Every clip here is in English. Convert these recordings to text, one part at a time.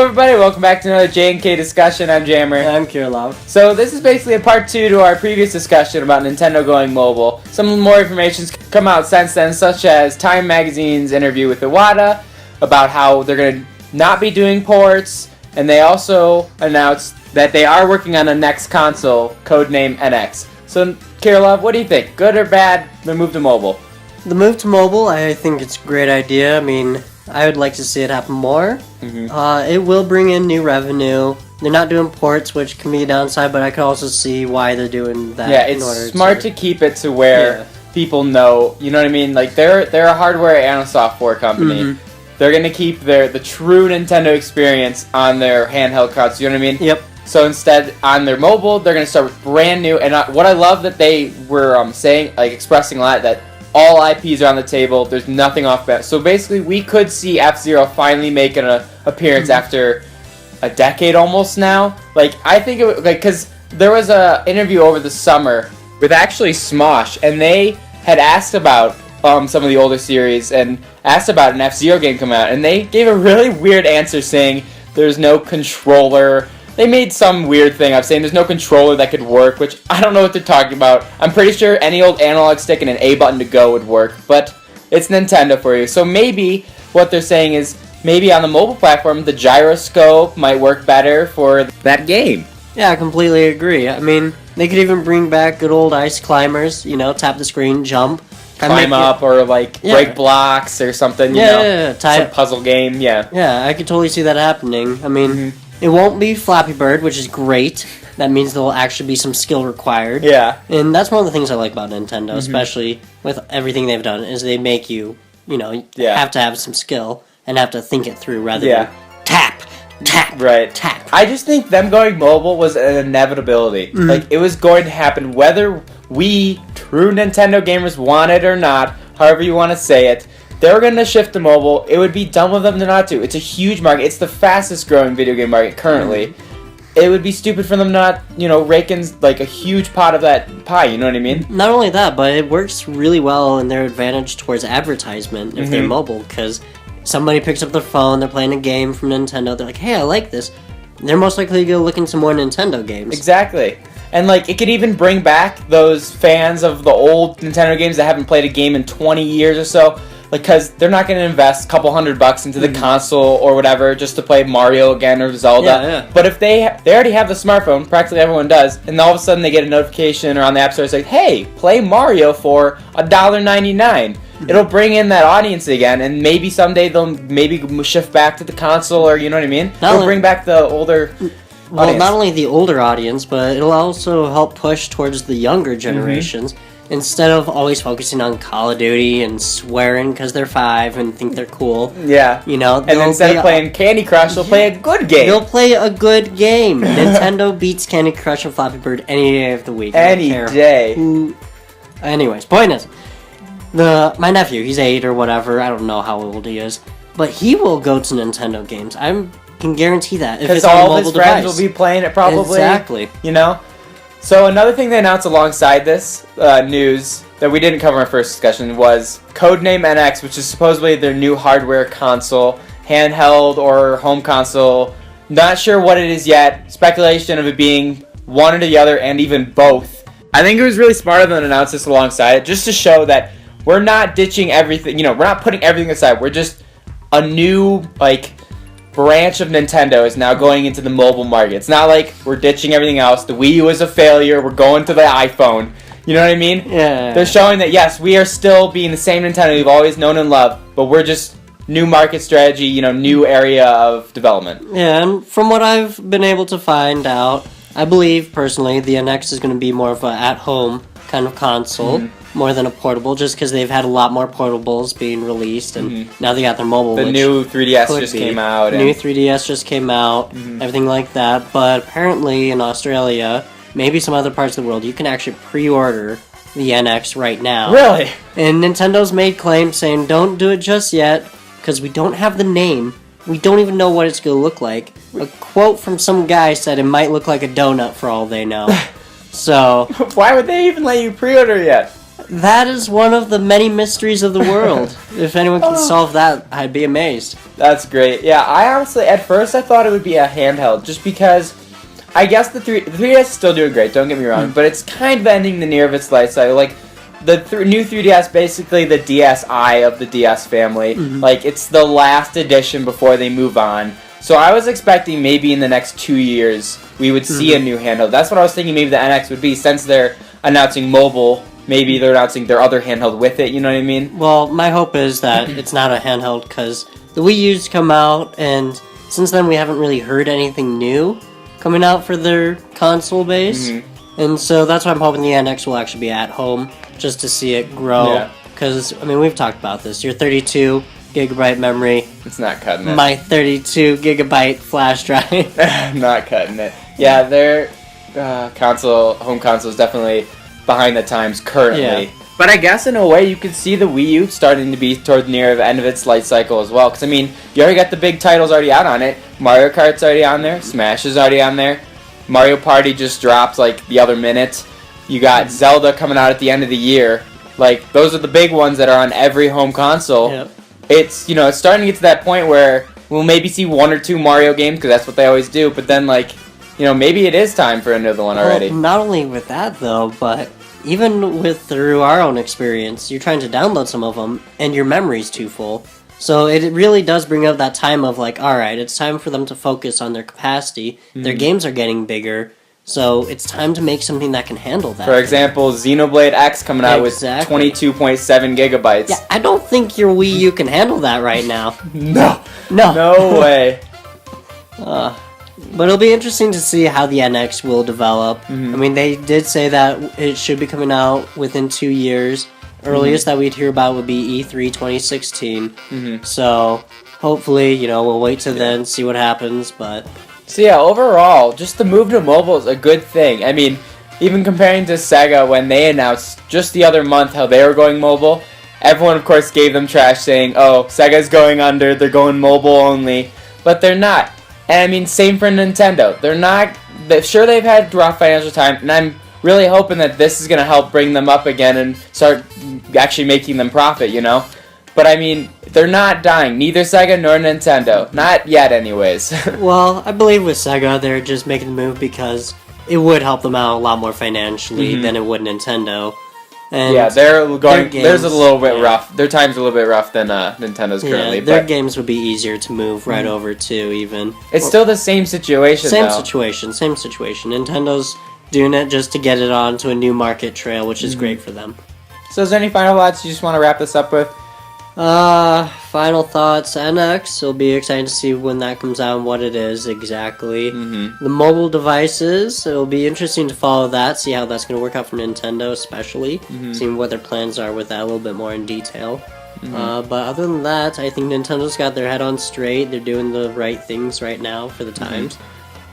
everybody, welcome back to another J&K discussion. I'm Jammer. And I'm Kirilov. So this is basically a part 2 to our previous discussion about Nintendo going mobile. Some more information's come out since then, such as Time Magazine's interview with Iwata about how they're going to not be doing ports, and they also announced that they are working on a next console, Codename NX. So Kirilov, what do you think? Good or bad, the move to mobile? The move to mobile, I think it's a great idea. I mean, I would like to see it happen more. It will bring in new revenue. They're not doing ports, which can be a downside, but I could also see why they're doing that. Yeah, it's smart to keep it to where people know, you know what I mean? Like, they're a hardware and a software company. They're going to keep the true Nintendo experience on their handheld consoles, you know what I mean? Yep. So instead, on their mobile, they're going to start with brand new, and what I love that they were saying, like expressing a lot, that all IPs are on the table, there's nothing off that. So basically, we could see F-Zero finally make an appearance after a decade almost now. Like, I think it would, like, because there was a interview over the summer with actually Smosh, and they had asked about some of the older series and asked about an F-Zero game coming out, and they gave a really weird answer saying there's no controller. They made some weird thing of saying there's no controller that could work, which I don't know what they're talking about. I'm pretty sure any old analog stick and an A button to go would work, but it's Nintendo for you. So maybe what they're saying is maybe on the mobile platform, the gyroscope might work better for that game. Yeah, I completely agree. I mean, they could even bring back good old ice climbers, you know, tap the screen, jump. Climb up or, like, break blocks or something, you know? Some puzzle game, Yeah, I could totally see that happening. I mean, it won't be Flappy Bird, which is great. That means there will actually be some skill required. Yeah. And that's one of the things I like about Nintendo, especially with everything they've done, is they make you, you know, have to have some skill and have to think it through rather than tap, tap. I just think them going mobile was an inevitability. Like, it was going to happen whether we, true Nintendo gamers, want it or not, however you want to say it. They were going to shift to mobile. It would be dumb of them to not to. It's a huge market. It's the fastest growing video game market currently. It would be stupid for them to not, you know, rake in, like, a huge pot of that pie, you know what I mean? Not only that, but it works really well in their advantage towards advertisement if they're mobile, because somebody picks up their phone, they're playing a game from Nintendo, they're like, hey, I like this. They're most likely to go look into more Nintendo games. Exactly. And, like, it could even bring back those fans of the old Nintendo games that haven't played a game in 20 years or so. Like, because they're not going to invest a couple $100 into the console or whatever just to play Mario again or Zelda. But if they already have the smartphone, practically everyone does, and all of a sudden they get a notification or on the App Store saying, hey, play Mario for $1.99. It'll bring in that audience again, and maybe someday they'll maybe shift back to the console, or you know what I mean? It'll bring back the older audience. Not only the older audience, but it'll also help push towards the younger generations. Instead of always focusing on Call of Duty and swearing because they're 5 and think they're cool. Yeah. You know, and instead of playing Candy Crush, they'll play a good game. They'll play a good game. Nintendo beats Candy Crush and Flappy Bird any day of the week. Any day. Anyways, point is, my nephew, he's 8 or whatever, I don't know how old he is, but he will go to Nintendo games. I can guarantee that. Because all of his friends will be playing it probably. Exactly. You know? So another thing they announced alongside this news that we didn't cover in our first discussion was Codename NX, which is supposedly their new hardware console, handheld or home console. Not sure what it is yet. Speculation of it being one or the other and even both. I think it was really smart of them to announce this alongside it, just to show that we're not ditching everything, you know, we're not putting everything aside. We're just a new, like, branch of Nintendo is now going into the mobile market. It's not like we're ditching everything else. The Wii U is a failure. We're going to the iPhone. You know what I mean? Yeah. They're showing that, yes, we are still being the same Nintendo we've always known and loved, but we're just new market strategy, you know, new area of development. Yeah, and from what I've been able to find out, I believe, personally, the NX is going to be more of an at-home kind of console, more than a portable, just because they've had a lot more portables being released, and now they got their mobile. The new 3DS just came out. New 3DS just came out, everything like that. But apparently in Australia, maybe some other parts of the world, you can actually pre-order the NX right now. Really? And Nintendo's made claims saying, don't do it just yet, because we don't have the name. We don't even know what it's going to look like. A quote from some guy said it might look like a donut for all they know. So why would they even let you pre-order yet? That is one of the many mysteries of the world. If anyone can solve that, I'd be amazed. That's great. Yeah, I honestly, at first I thought it would be a handheld, just because I guess the 3DS is still doing great, don't get me wrong, but it's kind of ending the near of its life cycle. Like, the new 3DS, basically the DSi of the DS family. Like, it's the last edition before they move on. So I was expecting maybe in the next 2 years we would see a new handheld. That's what I was thinking maybe the NX would be, since they're announcing mobile. Maybe they're announcing their other handheld with it, you know what I mean? Well, my hope is that it's not a handheld, because the Wii U's come out, and since then we haven't really heard anything new coming out for their console base. And so that's why I'm hoping the NX will actually be at home, just to see it grow. Because, I mean, we've talked about this. Your 32 gigabyte memory. It's not cutting it. My 32 gigabyte flash drive. Not cutting it. Yeah, their home console is definitely behind the times currently. But I guess in a way you could see the Wii U starting to be toward near the end of its life cycle as well. Because, I mean, you already got the big titles already out on it. Mario Kart's already on there. Smash is already on there. Mario Party just dropped, like, the other minute. You got Zelda coming out at the end of the year. Like, those are the big ones that are on every home console. It's, you know, it's starting to get to that point where we'll maybe see 1 or 2 Mario games, because that's what they always do. But then, like, you know, maybe it is time for another one already. Well, not only with that, though, but even through our own experience, you're trying to download some of them, and your memory's too full. So it really does bring up that time of, like, alright, it's time for them to focus on their capacity. Their games are getting bigger, so it's time to make something that can handle that. For example, Xenoblade X coming out with 22.7 gigabytes. Yeah, I don't think your Wii U can handle that right now. No way. But it'll be interesting to see how the NX will develop. I mean, they did say that it should be coming out within 2 years. Earliest that we'd hear about would be E3 2016. So, hopefully, you know, we'll wait till then, see what happens, but... So yeah, overall, just the move to mobile is a good thing. I mean, even comparing to Sega when they announced just the other month how they were going mobile, everyone, of course, gave them trash saying, oh, Sega's going under, they're going mobile only. But they're not. And I mean, same for Nintendo. They're not... Sure, they've had rough financial time, and I'm really hoping that this is going to help bring them up again and start actually making them profit, you know? But I mean, they're not dying. Neither Sega nor Nintendo. Not yet, anyways. Well, I believe with Sega, they're just making the move because it would help them out a lot more financially than it would Nintendo. And yeah, they're going. There's a little bit rough. Their time's a little bit rough than Nintendo's currently. Yeah, their games would be easier to move right over to. Even it's still the same situation. Same situation. Nintendo's doing it just to get it onto a new market trail, which is great for them. So, is there any final thoughts you just want to wrap this up with? Final thoughts, NX, it'll be exciting to see when that comes out and what it is exactly. The mobile devices, it'll be interesting to follow that, see how that's going to work out for Nintendo especially, seeing what their plans are with that a little bit more in detail. But other than that, I think Nintendo's got their head on straight, they're doing the right things right now for the times,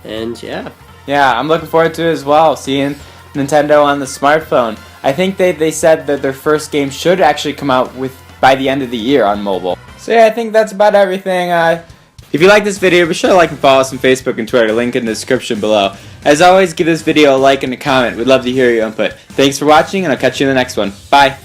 and yeah. Yeah, I'm looking forward to it as well, seeing Nintendo on the smartphone. I think they said that their first game should actually come out by the end of the year on mobile. So yeah, I think that's about everything. If you like this video, be sure to like and follow us on Facebook and Twitter. Link in the description below. As always, give this video a like and a comment. We'd love to hear your input. Thanks for watching, and I'll catch you in the next one. Bye!